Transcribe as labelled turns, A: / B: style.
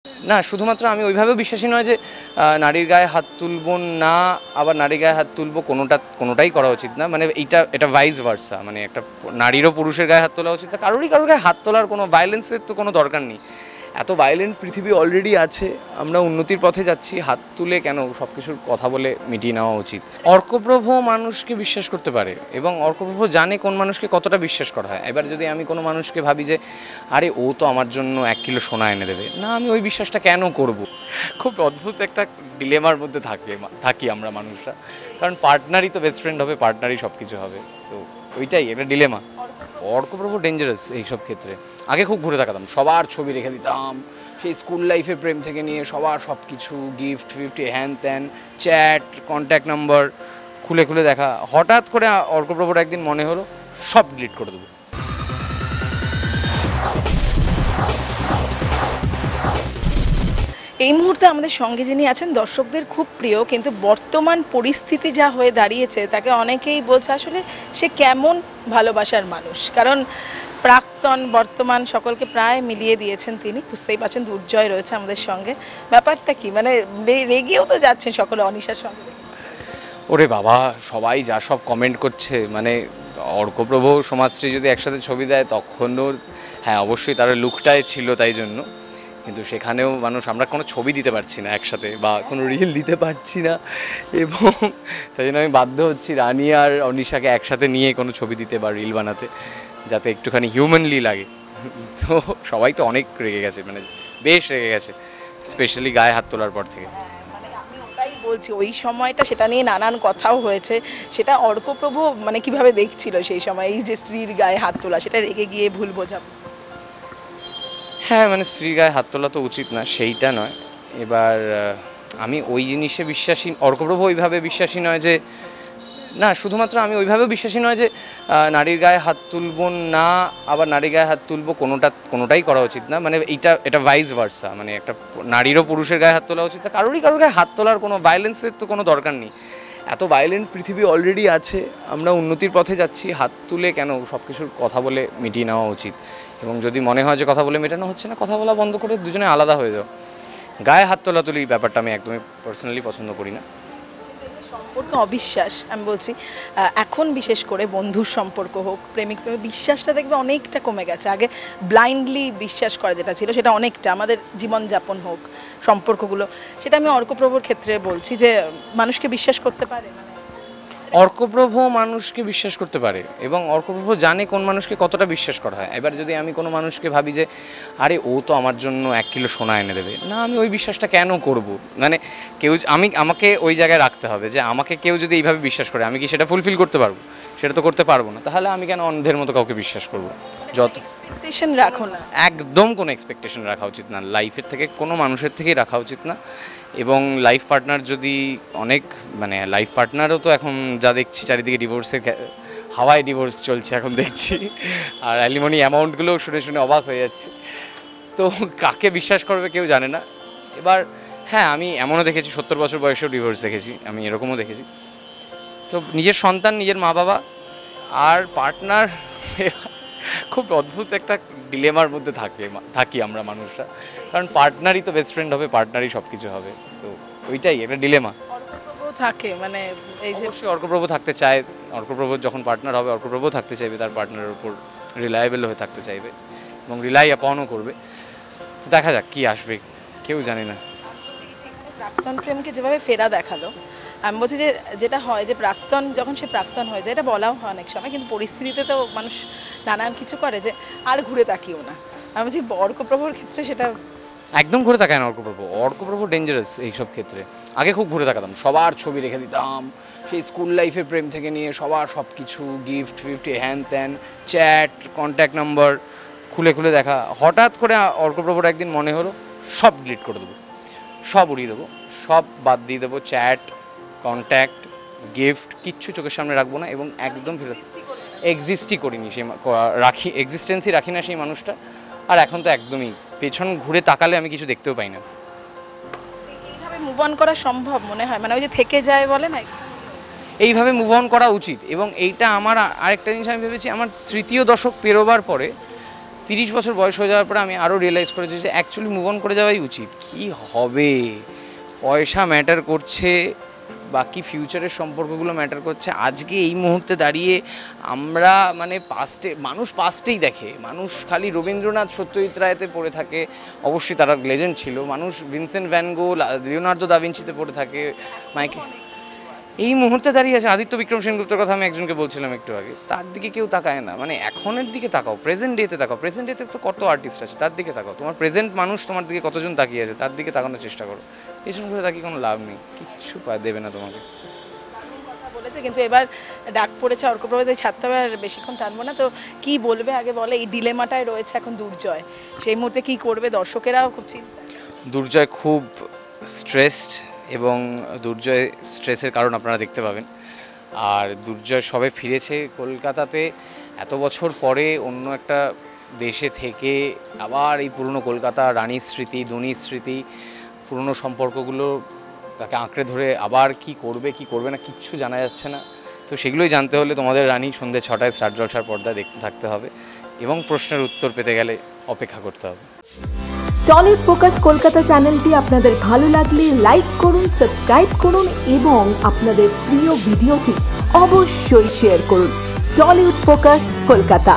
A: না, শুধুমাত্র আমি ওইভাবেও বিশ্বাসী নয় যে নারীর গায়ে হাত তুলবো না, আবার নারীর গায়ে হাত তুলবো, কোনোটাই করা উচিত না। মানে এটা ভাইস ভার্সা, মানে একটা নারীরও পুরুষের গায়ে হাত তোলা উচিত না। কারোর গায়ে হাত তোলার কোনো ভায়োলেন্সের তো কোনো দরকার নেই। এত ভায়োলেন্ট পৃথিবী অলরেডি আছে, আমরা উন্নতির পথে যাচ্ছি, হাত তুলে কেন সব কিছুর কথা বলে মিটিয়ে নেওয়া উচিত? অর্কপ্রভ মানুষকে বিশ্বাস করতে পারে এবং অর্কপ্রভ জানে কোন মানুষকে কতটা বিশ্বাস করা হয়। এবার যদি আমি কোনো মানুষকে ভাবি যে আরে ও তো আমার জন্য 1 কিলো সোনা এনে দেবে, না আমি ওই বিশ্বাসটা কেন করব? খুব অদ্ভুত একটা ডিলেমার মধ্যে থাকি আমরা মানুষরা। কারণ পার্টনারই তো বেস্ট ফ্রেন্ড হবে, পার্টনারই সব কিছু হবে। তো ওইটাই একটা ডিলেমা। অর্কপ্রভ ডেঞ্জারাস এইসব ক্ষেত্রে। আগে খুব ঘুরে তাকাতাম, সবার ছবি রেখে দিতাম, সেই স্কুল লাইফের প্রেম থেকে নিয়ে সবার সব কিছু, গিফট ফিফট, হ্যান ত্যান, চ্যাট, কন্ট্যাক্ট নাম্বার খুলে খুলে দেখা। হঠাৎ করে অর্কপ্রভর একদিন মনে হলো সব ডিলিট করে দেবো।
B: এই মুহূর্তে আমাদের সঙ্গে যিনি আছেন দর্শকদের খুব প্রিয়, কিন্তু বর্তমান পরিস্থিতি যা হয়ে দাঁড়িয়েছে তাকে অনেকেই বলছে আসলে সে কেমন ভালোবাসার মানুষ। কারণ প্রাক্তন বর্তমান সকলকে প্রায় মিলিয়ে দিয়েছেন তিনি। বুঝতেই পারছেন, দুর্জয় রয়েছে আমাদের সঙ্গে। ব্যাপারটা কি, মানে রেগেও তো যাচ্ছেন সকলে অনিশার সঙ্গে।
A: ওরে বাবা, সবাই যা সব কমেন্ট করছে, মানে অর্কপ্রভ সমাজশ্রী যদি একসাথে ছবি দেয় তখনও হ্যাঁ অবশ্যই তার লুকটাই ছিল তাই জন্য, কিন্তু সেখানেও মানুষ, আমরা কোনো ছবি দিতে পারছি না একসাথে বা কোনো রিল দিতে পারছি না, এবং তাই জন্য আমি বাধ্য হচ্ছি রানি আর অনিশাকে একসাথে নিয়ে কোনো ছবি দিতে বা রিল বানাতে, যাতে একটুখানি হিউম্যানলি লাগে। তো সবাই তো অনেক রেগে গেছে, মানে বেশ রেগে গেছে, স্পেশালি গায়ে হাত তোলার পর থেকে।
B: আমি ওটাই বলছি, ওই সময়টা সেটা নিয়ে নানান কথাও হয়েছে। সেটা অর্কপ্রভ মানে কিভাবে দেখছিল সেই সময়, এই যে স্ত্রীর গায়ে হাত তোলা, সেটা রেগে গিয়ে ভুল বোঝাবুঝি?
A: হ্যাঁ, মানে স্ত্রীর গায়ে হাত তোলা তো উচিত না, সেইটা নয়। এবার আমি ওই জিনিসে বিশ্বাসী, অর্কপ্রভ ওইভাবে বিশ্বাসী নয় যে, না শুধুমাত্র আমি ওইভাবেও বিশ্বাসী নয় যে নারীর গায়ে হাত তুলবো না, আবার নারীর গায়ে হাত তুলবো, কোনোটাই করা উচিত না। মানে এটা ভাইস ভার্সা, মানে একটা নারীরও পুরুষের গায়ে হাত তোলা উচিত না। কারোর গায়ে হাত তোলার কোনো ভায়োলেন্সের তো কোনো দরকার নেই। এত ভায়োলেন্ট পৃথিবী অলরেডি আছে, আমরা উন্নতির পথে যাচ্ছি, হাত তুলে কেন সব কিছুর কথা বলে মিটিয়ে নেওয়া উচিত? এবং যদি মনে হয় যে কথা বলে মেটানো হচ্ছে না, কথা বলা বন্ধ করে দুজনে আলাদা হয়ে যাও। গায়ে হাত তোলাতুলি ব্যাপারটা আমি একদমই পার্সোনালি পছন্দ করি না।
B: সম্পর্ক অবিশ্বাস, আমি বলছি এখন বিশেষ করে বন্ধুর সম্পর্ক হোক, প্রেমিক প্রেমিক, বিশ্বাসটা দেখবে অনেকটা কমে গেছে। আগে ব্লাইন্ডলি বিশ্বাস করা যেটা ছিল, সেটা অনেকটা আমাদের জীবনযাপন হোক, সম্পর্কগুলো, সেটা আমি অর্কপ্রভর ক্ষেত্রে বলছি যে মানুষকে বিশ্বাস করতে পারে।
A: অর্কপ্রভ মানুষকে বিশ্বাস করতে পারে এবং অর্কপ্রভ জানে কোন মানুষকে কতটা বিশ্বাস করা হয়। এবার যদি আমি কোনো মানুষকে ভাবি যে আরে ও তো আমার জন্য 1 কিলো সোনা এনে দেবে, না আমি ওই বিশ্বাসটা কেন করব? মানে আমাকে ওই জায়গায় রাখতে হবে যে আমাকে কেউ যদি এইভাবে বিশ্বাস করে, আমি কি সেটা ফুলফিল করতে পারবো? সেটা তো করতে পারবো না। তাহলে আমি কেন অন্ধের মতো কাউকে বিশ্বাস করব? যত
B: এক্সপেকটেশন রাখো না,
A: একদম কোনো এক্সপেকটেশন রাখা উচিত না, লাইফের থেকে কোনো মানুষের থেকেই রাখা উচিত না। এবং লাইফ পার্টনার যদি অনেক, মানে লাইফ পার্টনারও তো এখন যা দেখছি চারিদিকে ডিভোর্সের হাওয়ায় ডিভোর্স চলছে এখন দেখছি, আর অ্যালিমনি অ্যামাউন্টগুলোও শুনে শুনে অবাক হয়ে যাচ্ছে। তো কাকে বিশ্বাস করবে কেউ জানে না। এবার হ্যাঁ, আমি এমনও দেখেছি 70 বছর বয়সেও ডিভোর্স দেখেছি, আমি এরকমও দেখেছি। তো নিজের সন্তান, নিজের মা বাবা আর পার্টনার, খুব অদ্ভুত একটা ডিলেমার মধ্যে থাকি আমরা মানুষরা। কারণ পার্টনারই তো বেস্ট ফ্রেন্ড হবে, পার্টনারই সব কিছু হবে। তো ওইটাই একটা ডিলেমা।
B: অর্কপ্রভ থাকে, মানে এই যে
A: অবশ্যই অর্কপ্রভ থাকতে চায়, অর্কপ্রভ যখন পার্টনার হবে অর্কপ্রভ থাকতে চাইবে, তার পার্টনারের উপর রিলায়েবল হয়ে থাকতে চাইবে এবং রিলাই অ্যাপনও করবে। তো দেখা যাক কী আসবে, কেউ জানি না।
B: প্রাক্তন প্রেমকে যেভাবে ফেরা দেখালো, আমি বলছি যে যেটা হয় যে প্রাক্তন যখন সে প্রাক্তন হয়ে যায়, এটা বলাও হয় অনেক সময়, কিন্তু পরিস্থিতিতে তো মানুষ নানান কিছু করে যে আর ঘুরে তাকিও না। আমি বলছি অর্কপ্রভর ক্ষেত্রে সেটা
A: একদম ঘুরে তাকায় না অর্কপ্রভ। অর্কপ্রভ ডেঞ্জারাস এইসব ক্ষেত্রে। আগে খুব ঘুরে তাকাতাম, সবার ছবি রেখে দিতাম, সেই স্কুল লাইফের প্রেম থেকে নিয়ে সবার সব কিছু, গিফট ফিফট, হ্যান ত্যান, চ্যাট, কন্ট্যাক্ট নাম্বার খুলে খুলে দেখা। হঠাৎ করে অর্কপ্রভর একদিন মনে হলো সব ডিলিট করে দেবো, সব উড়িয়ে দেবো, সব বাদ দিয়ে দেবো, চ্যাট, কন্ট্যাক্ট, গিফট কিচ্ছু চোখের সামনে রাখবো না এবং একদম ফেরত এক্সিস্টই করিনি সেই এক্সিস্টেন্সই রাখি না সেই মানুষটা। আর এখন তো একদমই পেছন ঘুরে তাকালে আমি কিছু দেখতেও পাই না।
B: এইভাবে মুভ অন করা সম্ভব মনে হয়, মানে ওই যে থেকে যায় বলে না,
A: এইভাবে মুভ অন করা উচিত। এবং এইটা আমার আরেকটা জিনিস আমি ভেবেছি, আমার 3য় দশক পেরোবার পরে 30 বছর বয়স হয়ে যাওয়ার পরে আমি আরও রিয়েলাইজ করেছি যে অ্যাকচুয়ালি মুভ অন করে যাওয়াই উচিত। কি হবে, পয়সা ম্যাটার করছে, বাকি ফিউচারের সম্পর্কগুলো ম্যাটার করছে। আজকে এই মুহূর্তে দাঁড়িয়ে আমরা মানে মানুষ পাস্টেই দেখে, মানুষ খালি রবীন্দ্রনাথ সত্যজিৎ রায়তে পড়ে থাকে, অবশ্যই তারা লেজেন্ড ছিল, মানুষ ভিনসেন্ট ভ্যান গো, লিওনার্দো দা ভিঞ্চিতে পড়ে থাকে, মাইকে এই মুহূর্তে দাঁড়িয়ে আছে আদিত্য বিক্রম সেনগুপ্তের কথা আমি একজনকে বলছিলাম একটু আগে, তার দিকে কেউ তাকায় না। মানে এখনের দিকে তাকাও, প্রেজেন্ট ডেতে তাকাও, প্রেজেন্ট ডেতে তো কত আর্টিস্ট আছে তার দিকে তাকাও, তোমার প্রেজেন্ট মানুষ তোমার দিকে কতজন তাকিয়ে আছে তার দিকে তাকানোর চেষ্টা করো। পেছন করে তাকিয়ে কোনো লাভ নেই, কিচ্ছু দেবে না তোমাকে।
B: বলেছে কিন্তু এবার ডাক পড়েছে অর্কপ্রভাতে ছাড়তে হবে, আর বেশিক্ষণ টানবো না। তো কি বলবে আগে বলে, এই ডিলেমাটায় রয়েছে এখন দুর্জয়, সেই মুহূর্তে কি করবে? দর্শকেরাও খুব
A: দুর্জয় খুব স্ট্রেসড এবং দুর্জয় স্ট্রেসের কারণ আপনারা দেখতে পাবেন। আর দুর্জয় সবে ফিরেছে কলকাতাতে, এত বছর পরে অন্য একটা দেশে থেকে আবার এই পুরনো কলকাতা, রানীর স্মৃতি, ধোনির স্মৃতি, পুরনো সম্পর্কগুলো তাকে আঁকড়ে ধরে আবার কি করবে কি করবে না কিচ্ছু জানা যাচ্ছে না। তো সেগুলোই জানতে হলে তোমাদের রানী সন্ধ্যে 6টায় স্টার জলসার পর্দায় দেখতে থাকতে হবে এবং প্রশ্নের উত্তর পেতে গেলে অপেক্ষা করতে হবে।
C: টলিউড ফোকাস কলকাতা চ্যানেলটি আপনাদের ভালো লাগলে লাইক করুন, সাবস্ক্রাইব করুন এবং আপনাদের প্রিয় ভিডিওটি অবশ্যই শেয়ার করুন। Tollywood focus Kolkata.